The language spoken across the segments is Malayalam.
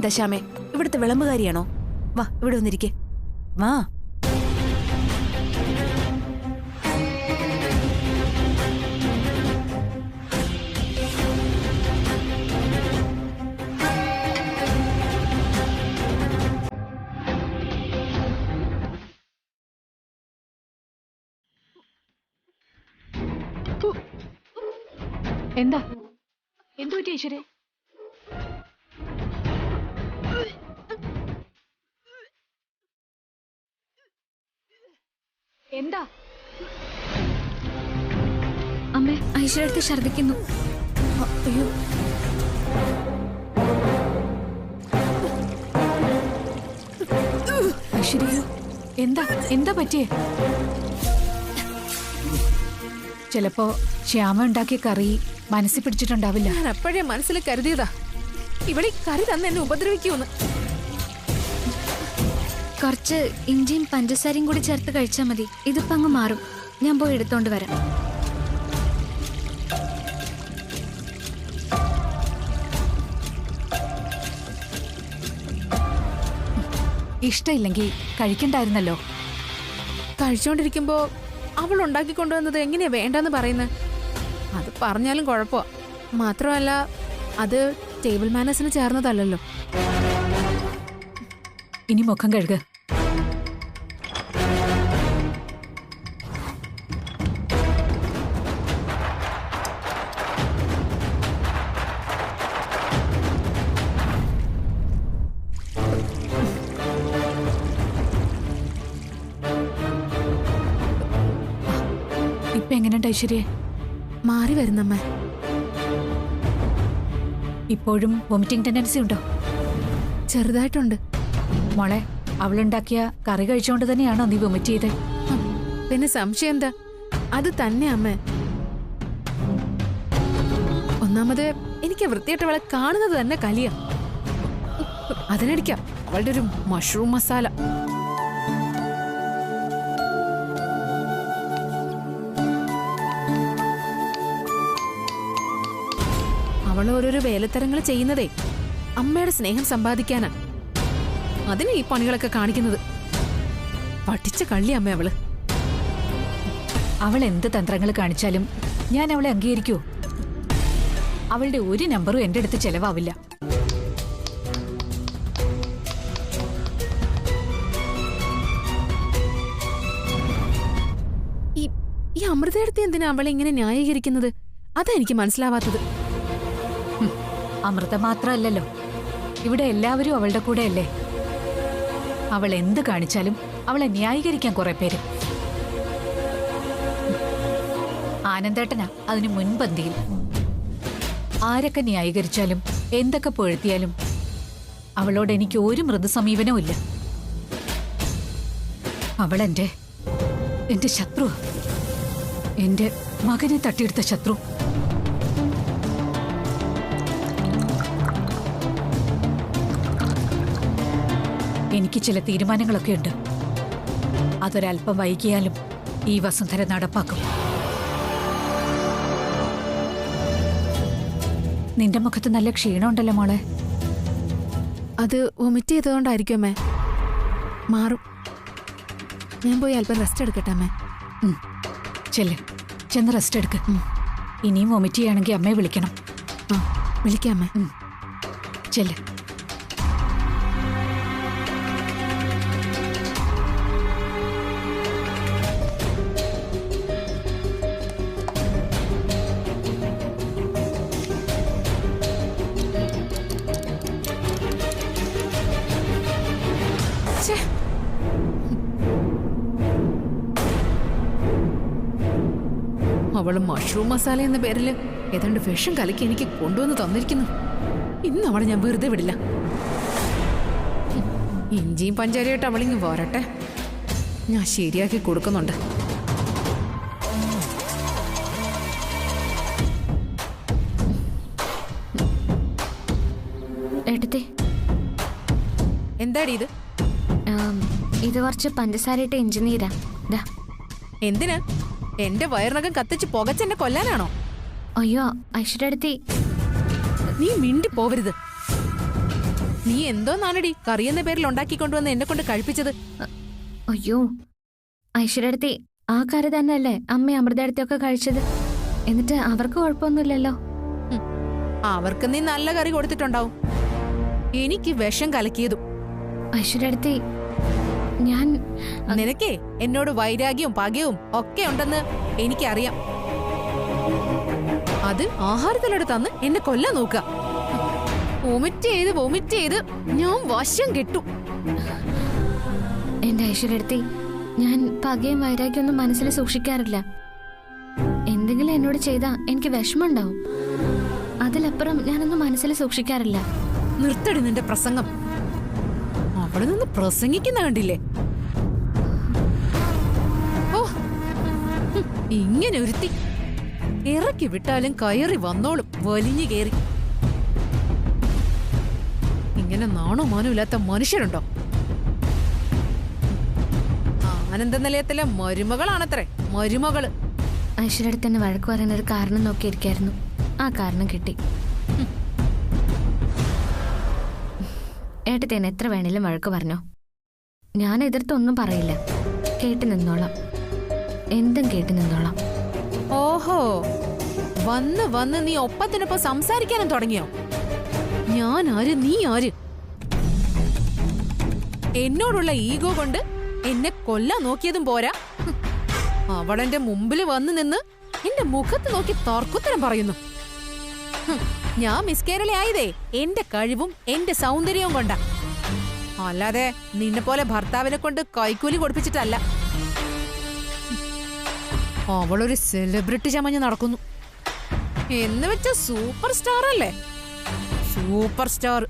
എന്താ ശ്യാമേ, ഇവിടുത്തെ വിളമ്പുകാരിയാണോ? വാ, ഇവിടെ വന്നിരിക്കെ. വാ. എന്താ എന്തു പറ്റി ഈശ്വരേ? എന്താ അമ്മേ, ഐശ്വര്യടുത്ത് ഛർദിക്കുന്നു. അയ്യോ, ഐശ്വര്യോ, എന്താ എന്താ പറ്റിയേ? ചിലപ്പോ ശ്യാമ ഉണ്ടാക്കിയ കറി മനസ്സിൽ പിടിച്ചിട്ടുണ്ടാവില്ല. ഞാൻ അപ്പോഴേ മനസ്സിൽ കരുതിയതാ ഇവിടെ കറി തന്നെ എന്നെ ഉപദ്രവിക്കൂന്ന്. കുറച്ച് ഇഞ്ചിയും പഞ്ചസാരയും കൂടി ചേർത്ത് കഴിച്ചാൽ മതി. ഇതിപ്പോ അങ്ങ് മാറും. ഞാൻ പോയി എടുത്തോണ്ട് വരാം. ഇഷ്ടമില്ലെങ്കിൽ കഴിക്കണ്ടായിരുന്നല്ലോ. കഴിച്ചോണ്ടിരിക്കുമ്പോ അവൾ ഉണ്ടാക്കിക്കൊണ്ടുവന്നത് എങ്ങനെയാ വേണ്ടെന്ന് പറയുന്നത്? അത് പറഞ്ഞാലും കുഴപ്പമാ. മാത്രമല്ല, അത് ടേബിൾ മാനേഴ്സിന് ചേർന്നതല്ലല്ലോ. ഇനി മുഖം കഴുക. ഇപ്പൊ എങ്ങനെയുണ്ട് ഐശ്വര്യ? മാറി വരുന്നമ്മ. ഇപ്പോഴും വോമിറ്റിംഗ് ടെൻഡൻസി ഉണ്ടോ? ചെറുതായിട്ടുണ്ട്. മോളെ, അവളുണ്ടാക്കിയ കറി കഴിച്ചുകൊണ്ട് തന്നെയാണോ നീ വൊമിറ്റ് ചെയ്തേ? പിന്നെ സംശയം എന്താ? അത് തന്നെ അമ്മ. ഒന്നാമത് എനിക്ക് വൃത്തിയായിട്ടവളെ കാണുന്നത് തന്നെ കലിയാ. അതിനടിക്കാം അവളുടെ ഒരു മഷ്റൂം മസാല. അവൾ ഓരോരോ വേലത്തരങ്ങൾ ചെയ്യുന്നതേ അമ്മയുടെ സ്നേഹം സമ്പാദിക്കാനാ. അതിന് ഈ പണികളൊക്കെ കാണിക്കുന്നത്. പഠിച്ച കള്ളി അമ്മ അവള്. അവൾ എന്ത് തന്ത്രങ്ങൾ കാണിച്ചാലും ഞാൻ അവളെ അംഗീകരിക്കൂ. അവളുടെ ഒരു നമ്പറും എന്റെ അടുത്ത് ചെലവാവില്ല. ഈ അമൃതയെടുത്ത് എന്തിനാ അവളെ ഇങ്ങനെ ന്യായീകരിക്കുന്നത്? അതാ എനിക്ക് മനസ്സിലാവാത്തത്. അമൃത മാത്രമല്ലല്ലോ, ഇവിടെ എല്ലാവരും അവളുടെ കൂടെ അല്ലേ. അവൾ എന്ത് കാണിച്ചാലും അവളെ ന്യായീകരിക്കാൻ കുറെ പേര്. ആനന്ദേട്ടനാ അതിന് മുൻപന്തിയിൽ. ആരൊക്കെ ന്യായീകരിച്ചാലും എന്തൊക്കെ പൊഴുത്തിയാലും അവളോട് എനിക്ക് ഒരു മൃദു സമീപനവും ഇല്ല. അവൾ എന്റെ ശത്രു, എന്റെ മകനെ തട്ടിയെടുത്ത ശത്രു. എനിക്ക് ചില തീരുമാനങ്ങളൊക്കെ ഉണ്ട്. അതൊരല്പം വൈകിയാലും ഈ വസുന്ധര നടപ്പാക്കും. നിന്റെ മുഖത്ത് നല്ല ക്ഷീണമുണ്ടല്ലോ മോളെ. അത് വൊമിറ്റ് ചെയ്തതുകൊണ്ടായിരിക്കും അമ്മേ. മാറും. ഞാൻ പോയി അല്പം റെസ്റ്റ് എടുക്കട്ടെ അമ്മേ. ചെന്ന് റെസ്റ്റ് എടുക്ക. ഇനിയും വൊമിറ്റ് ചെയ്യുകയാണെങ്കിൽ അമ്മയെ വിളിക്കണം. വിളിക്കാം അമ്മേ. ചെല്ല്. അവള് മഷ്റൂം മസാല എന്ന പേരില് ഏതാണ്ട് വിഷം കലക്കി എനിക്ക് കൊണ്ടുവന്ന് തന്നിരിക്കുന്നു. ഇന്ന് അവളെ ഞാൻ വെറുതെ വിടില്ല. ഇഞ്ചിയും പഞ്ചാരയായിട്ട് അവളിങ്ങ് പോരട്ടെ, ഞാൻ ശരിയാക്കി കൊടുക്കുന്നുണ്ട്. എന്താടി ഇത്? ഇത് കുറച്ച് പഞ്ചസാരയിട്ട് എഞ്ചിനീരാ. എന്തിനാ? എന്റെ വയറിനകം കത്തിച്ച് പുകച്ചെന്നെ കൊല്ലാനാണോ? അയ്യോ ഐശ്വര്യടുത്തി, നീ മിണ്ടി പോവരുത്. നീ എന്തോന്നാണടി കറിയെന്ന പേരിൽ ഉണ്ടാക്കിക്കൊണ്ടുവന്ന് എന്നെ കൊണ്ട് കഴിപ്പിച്ചത്? അയ്യോ, ഐശ്വര്യടുത്തി ആ കറി തന്നെയല്ലേ അമ്മ അമൃതടുത്തൊക്കെ കഴിച്ചത്. എന്നിട്ട് അവർക്ക് കുഴപ്പമൊന്നുമില്ലല്ലോ. അവർക്ക് നീ നല്ല കറി കൊടുത്തിട്ടുണ്ടാവും, എനിക്ക് വിഷം കലക്കിയതും. ഐശ്വര്യടുത്തി ഞാൻ നിനക്കേ എന്നോട് വൈരാഗ്യവും പകയും ഒക്കെ ഉണ്ടെന്ന് എനിക്കറിയാം. അത് ആഹാരത്തിലെടുത്തന്ന് എന്നെ കൊല്ലാൻ നോക്കുക. വൊമിറ്റ് ചെയ്ത് ഞാൻ വശം കെട്ടു. എന്റെ ഐശ്വര്യടുത്തി, ഞാൻ പകയും വൈരാഗ്യമൊന്നും മനസ്സിൽ സൂക്ഷിക്കാറില്ല. എന്തെങ്കിലും എന്നോട് ചെയ്താ എനിക്ക് വിഷമമുണ്ടാവും. അതിലപ്പുറം ഞാനൊന്നും മനസ്സിൽ സൂക്ഷിക്കാറില്ല. നിർത്തടി നിന്റെ പ്രസംഗം. അവിടെ നിന്ന് പ്രസംഗിക്കുന്ന കണ്ടില്ലേ? ഓ, ഇങ്ങനെ ഒരുത്തി ഇറക്കി വിട്ടാലും കയറി വന്നോളും, വലിഞ്ഞു കേറി. ഇങ്ങനെ നാണോ മാനോ ഇല്ലാത്ത മനുഷ്യരുണ്ടോ? ആനന്ദ നിലയത്തിലെ മരുമകളാണത്രേ, മരുമകള്. ഐശ്വര്യടുത്ത് തന്നെ വഴക്ക് പറയാൻ ഒരു കാരണം നോക്കിയിരിക്കായിരുന്നു. ആ കാരണം കിട്ടി. ഏട്ടത്തി എന്നെ എത്ര വേണേലും വഴക്ക് പറഞ്ഞോ, ഞാൻ എതിർത്തൊന്നും പറയില്ല. കേട്ട് നിന്നോളാം, എന്തും കേട്ട് നിന്നോളാം. ഓഹോ, വന്ന് വന്ന് നീ ഒപ്പത്തിനൊപ്പം സംസാരിക്കാനും തുടങ്ങിയോ? ഞാൻ ആര്, നീ ആര്? എന്നോടുള്ള ഈഗോ കൊണ്ട് എന്നെ കൊല്ലാൻ നോക്കിയതും പോരാ, അവളെന്റെ മുമ്പിൽ വന്ന് നിന്ന് എന്റെ മുഖത്ത് നോക്കി തർക്കുത്തരം പറയുന്നു. ഞാൻ മിസ്കേരള ആയതേ എന്റെ കഴിവും എന്റെ സൗന്ദര്യവും കൊണ്ടാ, അല്ലാതെ നിന്നെ പോലെ ഭർത്താവിനെ കൊണ്ട് കൈക്കൂലി കൊടുപ്പിച്ചിട്ടല്ല. അവളൊരു സെലിബ്രിറ്റി ചമഞ്ഞ് നടക്കുന്നു എന്ന് വെച്ച സൂപ്പർ സ്റ്റാർ അല്ലേ, സൂപ്പർ സ്റ്റാർ.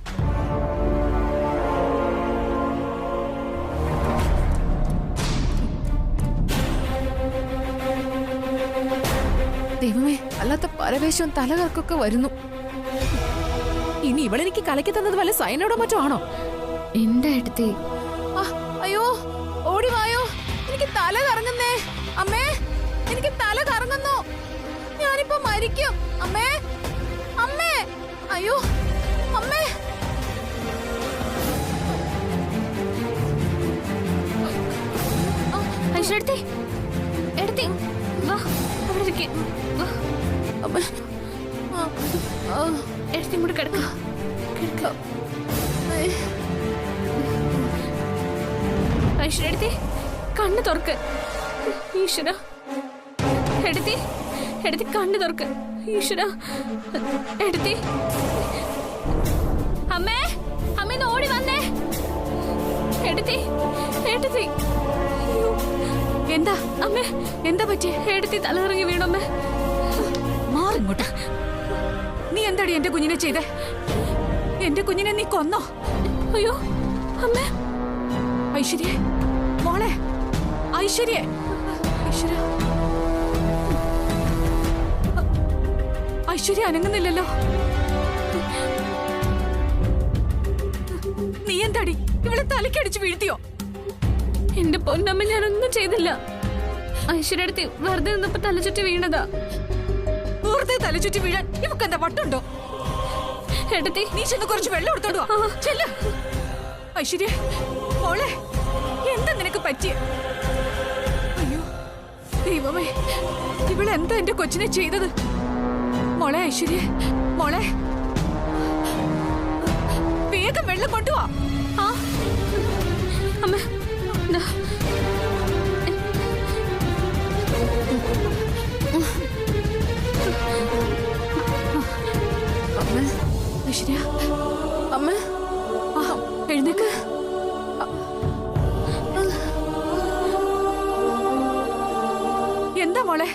ദൈവമേ, അല്ലാത്ത പരവേശവും തലകർക്കൊക്കെ വരുന്നു. ഇനി ഇവളെനിക്ക് കലക്കി തന്നത് വല്ല സൈനോടോ മറ്റോ ആണോ? എന്റെ അടുത്ത് അയ്യോ, ഓടിവായോ, എനിക്ക് തല കറങ്ങുന്നേ. അമ്മേ, എനിക്ക് തല കറങ്ങുന്നു, ഞാനിപ്പോ മരിക്കും. അമ്മേ, അമ്മേ, അയ്യോ, അമ്മേ. ഐശ്വര്യടുത്തി, എടുത്തി വാ, അവിടെ ഇരിക്ക്. വാ. എടുത്തി കൂടെ കിടക്ക. ഐശ്വര്യടുത്തി, കണ്ണ് തുറക്ക്. ഈശ്വര, എടുത്തി എടുത്തി കണ്ണ് തുറക്ക്. ഈശ്വര, എടുത്തി. അമ്മേ, അമ്മ ഓടി വന്നേ. എടുത്തി, എടുത്തി. എന്താ അമ്മേ, എന്താ പറ്റി? എടുത്തി തലകറങ്ങി വീണമ്മേ. മാറിങ്ങോട്ട്. നീ എന്താടി എന്റെ കുഞ്ഞിനെ ചെയ്തേ? എന്റെ കുഞ്ഞിനെ നീ കൊന്നോ? അയ്യോ അമ്മേ. ഐശ്വര്യ മോളെ, ഐശ്വര്യ, ഐശ്വര്യ, ഐശ്വര്യ അനങ്ങുന്നില്ലല്ലോ. നീ എന്താടി ഇവളെ തലക്കടിച്ച് വീഴ്ത്തിയോ? എന്റെ പൊന്നമ്മ, ഞാനൊന്നും ചെയ്തില്ല. ഐശ്വര്യടുത്ത് വെറുതെ നിന്നപ്പോ തലചുറ്റി വീണതാ. വെറുതെ തലചുറ്റി വീഴാൻ ഇവക്ക് എന്താ വട്ടുണ്ടോ? എടുത്തി, നീ ചെന്ന് കുറച്ച് വെള്ളം എടുത്തോണ്ടോ? ചെല്ല. ഐശ്വര്യ മോളെ, എന്താ നിനക്ക് പറ്റിയ? അയ്യോ ദൈവമേ, ഇവളെന്താ എന്റെ കൊച്ചിനെ ചെയ്തത്? മോളെ ഐശ്വര്യ, മോളെ, വേഗം വെള്ളം കൊണ്ടുവാ. അമ്മ, ഐശ്വര്യ, അമ്മ, എഴുന്നേക്ക്. എന്താ മോളെ,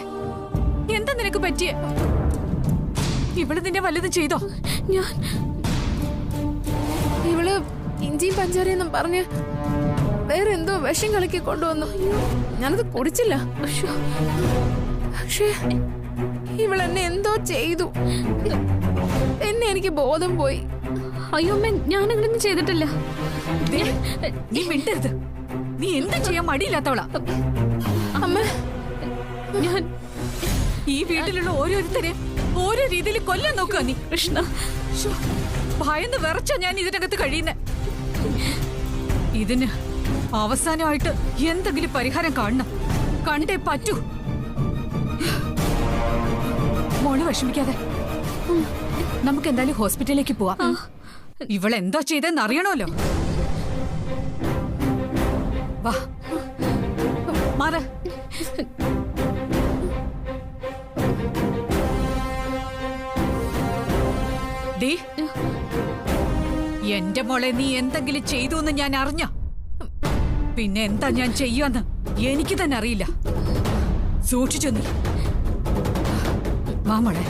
എന്താ നിനക്ക് പറ്റിയ? ഇവള് നിന്നെ വല്ലതും ചെയ്തോ? ഇവള് ഇഞ്ചിയും പഞ്ചാരയെന്നും പറഞ്ഞ് വേറെ എന്തോ വിഷം കളിക്കി കൊണ്ടുവന്നു. ഞാനത് കുടിച്ചില്ല. പക്ഷേ ഇവളെന്നെ എന്തോ ചെയ്തു. എന്നെ എനിക്ക് ബോധം പോയി. അയ്യോ അമ്മ, ഞാനങ്ങനൊന്നും ചെയ്തിട്ടില്ല. നീ മിണ്ടരുത്. നീ എന്താ ചെയ്യാൻ മടിയില്ലാത്തവളാ. അമ്മ, ഞാൻ ഈ വീട്ടിലുള്ള ഓരോരുത്തരെ ഓരോ രീതിയിൽ കൊല്ലാൻ നോക്കുക നീ കൃഷ്ണ. ശ്ശോ, ഭയന്ന് വിറച്ചാ ഞാൻ ഇതിനകത്ത് കഴിയുന്നേ. ഇതിന് അവസാനമായിട്ട് എന്തെങ്കിലും പരിഹാരം കാണണം. കണ്ടേ പറ്റൂ. മോള് വിഷമിക്കാതെ, നമുക്ക് എന്തായാലും ഹോസ്പിറ്റലിലേക്ക് പോവാം. ഇവളെന്താ ചെയ്തെന്ന് അറിയണമല്ലോ. വാ മാറ. എന്റെ മോളെ നീ എന്തെങ്കിലും ചെയ്തു എന്ന് ഞാൻ അറിഞ്ഞ പിന്നെ എന്താ ഞാൻ ചെയ്യാന്ന് എനിക്ക് തന്നെ അറിയില്ല. സൂക്ഷിച്ചു നീ. വാ മോളെ.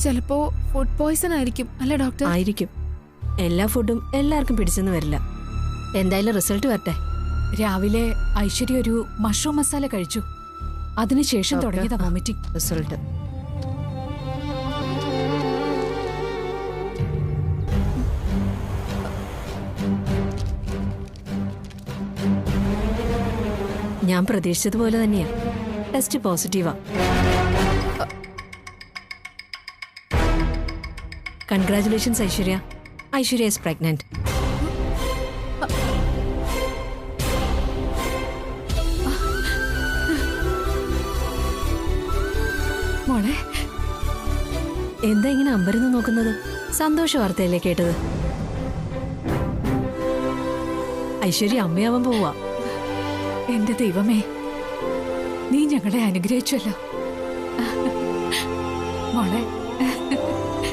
ചിലപ്പോ ഫുഡ് പോയ്സൺ ആയിരിക്കും അല്ലേ ഡോക്ടർ? ആയിരിക്കും. എല്ലാ ഫുഡും എല്ലാവർക്കും പിടിച്ചെന്ന് വരില്ല. എന്തായാലും റിസൾട്ട് വരട്ടെ. രാവിലെ ഐശ്വര്യ ഒരു മഷ്റൂം മസാല കഴിച്ചു. അതിനുശേഷം തുടങ്ങിയതാ വോമിറ്റിംഗ്. റിസൾട്ട് ഞാൻ പ്രതീക്ഷിച്ചതുപോലെ തന്നെയാ. ടെസ്റ്റ് പോസിറ്റീവാ. Congratulations Aishwarya. Aishwarya is pregnant. മോളെ എന്താ ഇങ്ങനെ അമ്പരന്ന് നോക്കുന്നത്? സന്തോഷ വാർത്തയല്ലേ കേട്ടത്? ഐശ്വര്യ അമ്മയാവാൻ പോവാ. എന്റെ ദൈവമേ, നീ ഞങ്ങളെ അനുഗ്രഹിച്ചല്ലോ മോളെ.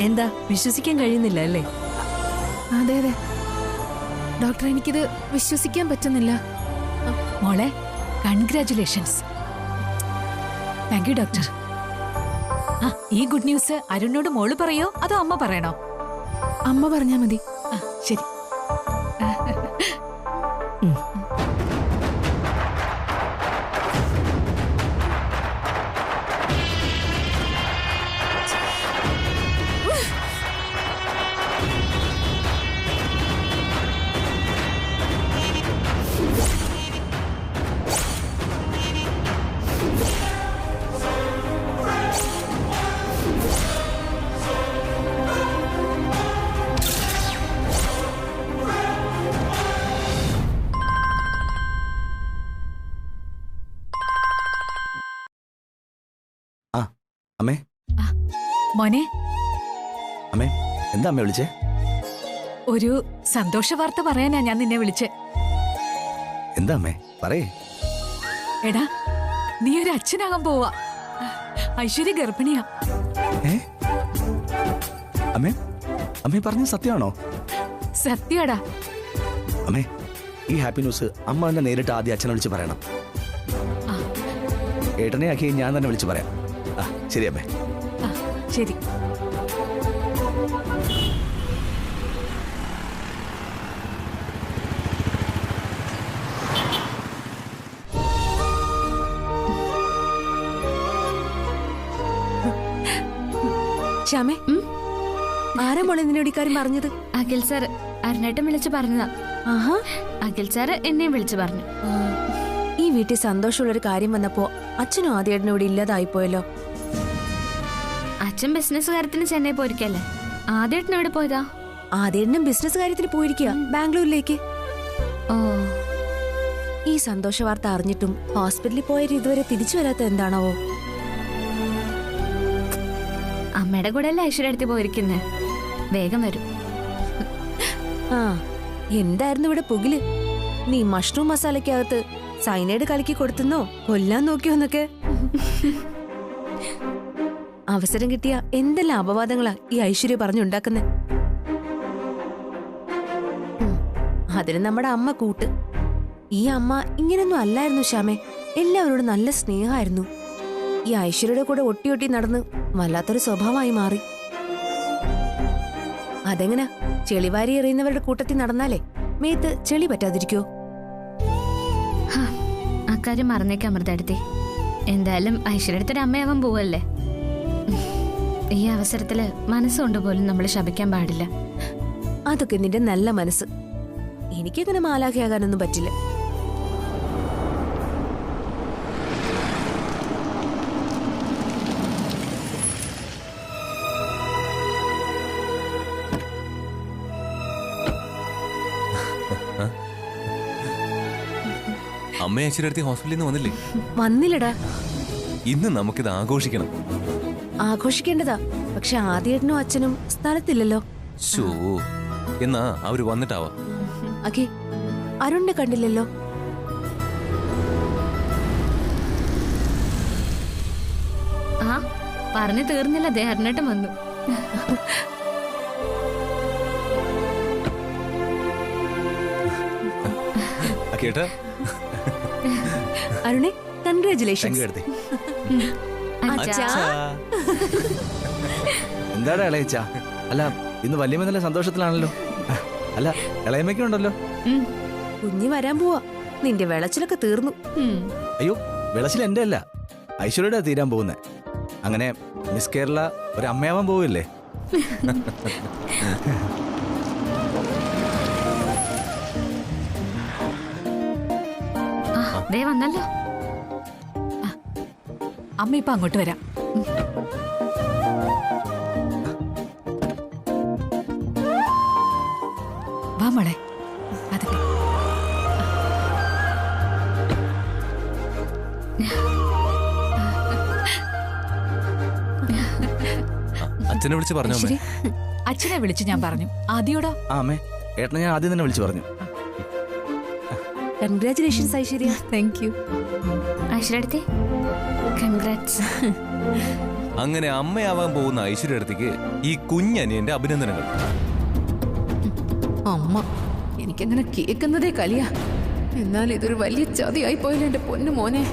എന്താ വിശ്വസിക്കാൻ കഴിയുന്നില്ല അല്ലേ? അതെ അതെ ഡോക്ടർ, എനിക്കിത് വിശ്വസിക്കാൻ പറ്റുന്നില്ല. മോളെ കൺഗ്രാറ്റുലേഷൻസ്. Thank you doctor. ഈ ഗുഡ് ന്യൂസ് അരുണിനോട് മോള് പറയോ അതോ അമ്മ പറയണോ? അമ്മ പറഞ്ഞാ മതി. ശരി. അമ്മേ. മോനെ. അമ്മേ, എന്താ അമ്മ വിളിച്ചേ? ഒരു സന്തോഷ വാർത്ത പറയാനാ ഞാൻ നിന്നെ വിളിച്ചേ. എന്താ അമ്മേ പറയേ. എടാ, നീ ഒരു അച്ഛനാകാൻ പോവാ. ഐശ്വര്യ ഗർഭിണിയാ. അമ്മേ, അമ്മേ പറഞ്ഞ സത്യമാണോ? സത്യടാ. അമ്മേ, ഈ ഹാപ്പി ന്യൂസ് അമ്മ തന്നെ നേരിട്ട് ആദ്യം അച്ഛനെ വിളിച്ച് പറയണം. ഏട്ടനെ ആക്കി ഞാൻ തന്നെ വിളിച്ച് പറയാം. ശരി അമ്മേ. ശരി. ശ്യാമേ, ആരാ മോളെ നിന്നോട് ഇക്കാര്യം പറഞ്ഞത്? അഖിൽ സാർ അരുണേട്ടൻ വിളിച്ചു പറഞ്ഞതാ. ആഹാ, അഖിൽ സാർ എന്നെയും വിളിച്ചു പറഞ്ഞു. ഈ വീട്ടിൽ സന്തോഷമുള്ളൊരു കാര്യം വന്നപ്പോ അച്ഛനും ആദ്യേട്ടനും ഇവിടെ ഇല്ലാതായിപ്പോയല്ലോ. അച്ഛൻ ബിസിനസ് കാര്യത്തിന് ചെന്നൈ പോയിരിക്കല്ലേ. ആദ്യേട്ടൻ എവിടെ പോയതാ? ആദ്യേട്ടനും ബിസിനസ് കാര്യത്തിന് പോയിരിക്കുക ബാംഗ്ലൂരിലേക്ക്. ഓ, ഈ സന്തോഷ വാർത്ത അറിഞ്ഞിട്ടും ഹോസ്പിറ്റലിൽ പോയത് ഇതുവരെ തിരിച്ചു വരാത്ത എന്താണാവോ? അമ്മയുടെ കൂടെ അല്ലേ ഐശ്വര്യ അടുത്ത് പോയിരിക്കുന്നേ. വേഗം വരും. ആ, എന്തായിരുന്നു ഇവിടെ പുകില്? നീ മഷ്റൂം മസാലയ്ക്കകത്ത് സൈനൈഡ് കലക്കി കൊടുത്തുന്നോ കൊല്ലാൻ നോക്കിയോന്നൊക്കെ. അവസരം കിട്ടിയ എന്തെല്ലാം അപവാദങ്ങളാ ഈ ഐശ്വര്യ പറഞ്ഞുണ്ടാക്കുന്നേ. അതിന് നമ്മുടെ അമ്മ കൂട്ട്. ഈ അമ്മ ഇങ്ങനൊന്നും അല്ലായിരുന്നു ശ്യാമേ. എല്ലാവരോടും നല്ല സ്നേഹമായിരുന്നു. ഈ ഐശ്വര്യയുടെ കൂടെ ഒട്ടി നടന്ന് വല്ലാത്തൊരു സ്വഭാവമായി മാറി. അതെങ്ങനെ ചെളിവാരി എറിയുന്നവരുടെ കൂട്ടത്തിൽ നടന്നാലേ മേത്ത് ചെളി പറ്റാതിരിക്കോ? അക്കാര്യം മറന്നേക്കാം അമൃതടുത്തി. എന്തായാലും ഐശ്വര്യടുത്തൊരു അമ്മയാവാൻ പോവല്ലേ. ഈ അവസരത്തില് മനസ്സുകൊണ്ട് പോലും നമ്മൾ ശപിക്കാൻ പാടില്ല. അതൊക്കെ നിന്റെ നല്ല മനസ്സ്. എനിക്കങ്ങനെ മാലാഖയാകാനൊന്നും പറ്റില്ല. അമ്മ ഐശ്വര്യടുത്തി ഹോസ്പിറ്റലിൽ നിന്ന് വന്നില്ലേ? വന്നില്ലടാ. ഇന്ന് നമുക്കിത് ആഘോഷിക്കണം. ആഘോഷിക്കേണ്ടതാ. പക്ഷെ ആദ്യേട്ടനും അച്ഛനും സ്ഥലത്തില്ലല്ലോ. ശോ, എന്നാ അവര് വന്നിട്ടാവാ. അഖി, അരുണിനെ കണ്ടില്ലല്ലോ. ആ പറഞ്ഞു തീർന്നില്ല, ദേ അരുണേട്ടൻ വന്നു. കേട്ടാ അരുണെ, കൺഗ്രാറ്റുലേഷൻസ്. എന്താടാ ഇളയച്ച? അല്ല, ഇന്ന് വല്യമ്മ നല്ല സന്തോഷത്തിലാണല്ലോ. അല്ല, ഇളയമ്മയ്ക്കും ഉണ്ടല്ലോ. കുഞ്ഞ് വരാൻ പോവാ. നിന്റെ വിളച്ചിലൊക്കെ തീർന്നു. അയ്യോ, വിളച്ചിൽ എന്റെ അല്ല, ഐശ്വര്യയുടെ തീരാൻ പോകുന്നേ. അങ്ങനെ മിസ് കേരള ഒരു അമ്മയാവാൻ പോവില്ലേ? ദേ വന്നല്ലോ. അമ്മ ഇപ്പൊ അങ്ങോട്ട് വരാം. വാ മോളെ. അതൊക്കെ അച്ഛനെ വിളിച്ച് പറഞ്ഞു. അമ്മേ, അച്ഛനെ വിളിച്ച് ഞാൻ പറഞ്ഞു. ആദ്യോടാ. ആ അമ്മേ, ഏട്ടനെ ഞാൻ ആദ്യം തന്നെ വിളിച്ചു പറഞ്ഞു. കൺഗ്രാറ്റുലേഷൻസ് ഐശ്വര്യ. താങ്ക് യു ഐശ്വര്യടുത്തി, കൺഗ്രാറ്റ്സ്. അങ്ങനെ അമ്മയാവാൻ പോകുന്ന ഐശ്വര്യടുത്തേക്ക് ഈ കുഞ്ഞനിയന്റെ അഭിനന്ദനങ്ങൾ. അമ്മ, എനിക്കങ്ങനെ കേൾക്കുന്നതേ കലിയാ. എന്നാൽ ഇതൊരു വലിയ ചതിയായി പോയില്ല എന്റെ പൊന്നു മോനെ.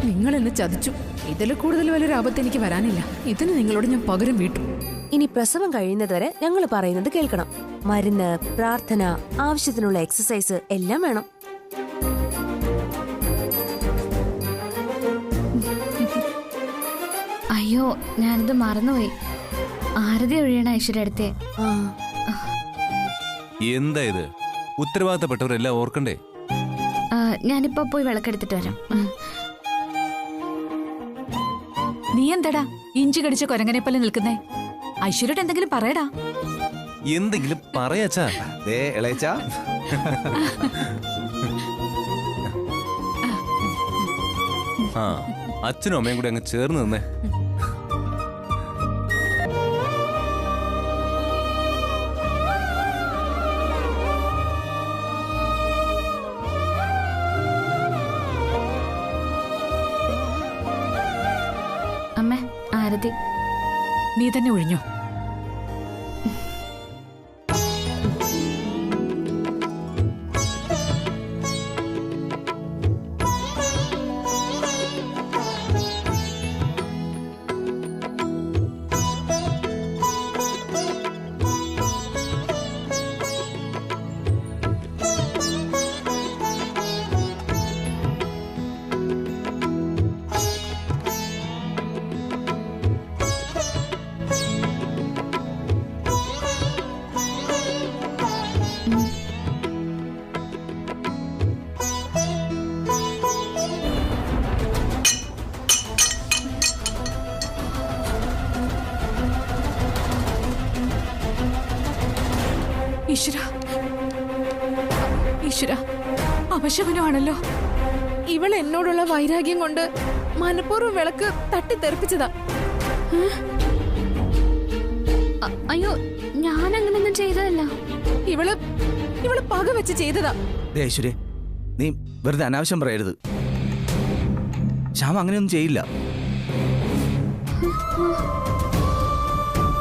നിങ്ങൾ എന്നെ ചതിച്ചു. ഇതിൽ കൂടുതൽ വലിയൊരു ആപത്ത് എനിക്ക് വരാനില്ല. ഇതിന് നിങ്ങളോട് ഞാൻ പകരം വീട്ടു. ഇനി പ്രസവം കഴിയുന്നതുവരെ ഞങ്ങൾ പറയുന്നത് കേൾക്കണം. മരുന്ന്, പ്രാർത്ഥന, ആവശ്യത്തിനുള്ള എക്സസൈസ് എല്ലാം വേണം. അയ്യോ, ഞാനിത് മറന്നുപോയി. ആരതി ഒഴിയണ ഐശ്വര്യടുത്തെ. എന്താ ഇത്? ഉത്തരവാദിത്തപ്പെട്ടവരെല്ലാം ഓർക്കണ്ടേ? ഞാനിപ്പോ പോയി വിളക്കെടുത്തിട്ട് വരാം. നീ എന്താടാ ഇഞ്ചി കടിച്ച കൊരങ്ങനെ പോലെ നിൽക്കുന്നേ? ഐശ്വര്യോട് എന്തെങ്കിലും പറയടാ. എന്തെങ്കിലും പറയാച്ചാ. ദേ ഇളയച്ച, ആ, അച്ഛനും അമ്മയും കൂടി അങ്ങ് ചേർന്ന് നിന്നേ. അമ്മേ, ആരതി. നീ തന്നെ ഒഴിഞ്ഞോ? ഈശ്വര, ഈശ്വര, അവശകനമാണല്ലോ. ഇവൾ എന്നോടുള്ള വൈരാഗ്യം കൊണ്ട് മനഃപൂർവ്വം വിളക്ക് തട്ടിത്തെറിപ്പിച്ചതാ. അയ്യോ, ഞാൻ അങ്ങനൊന്നും ചെയ്തതല്ല. ഇവള് പക വെച്ച് ചെയ്തതാ. ദേ ഐശ്വര്യ, നീ വെറുതെ അനാവശ്യം പറയരുത്. ശ്യാമ അങ്ങനെയൊന്നും ചെയ്യില്ല.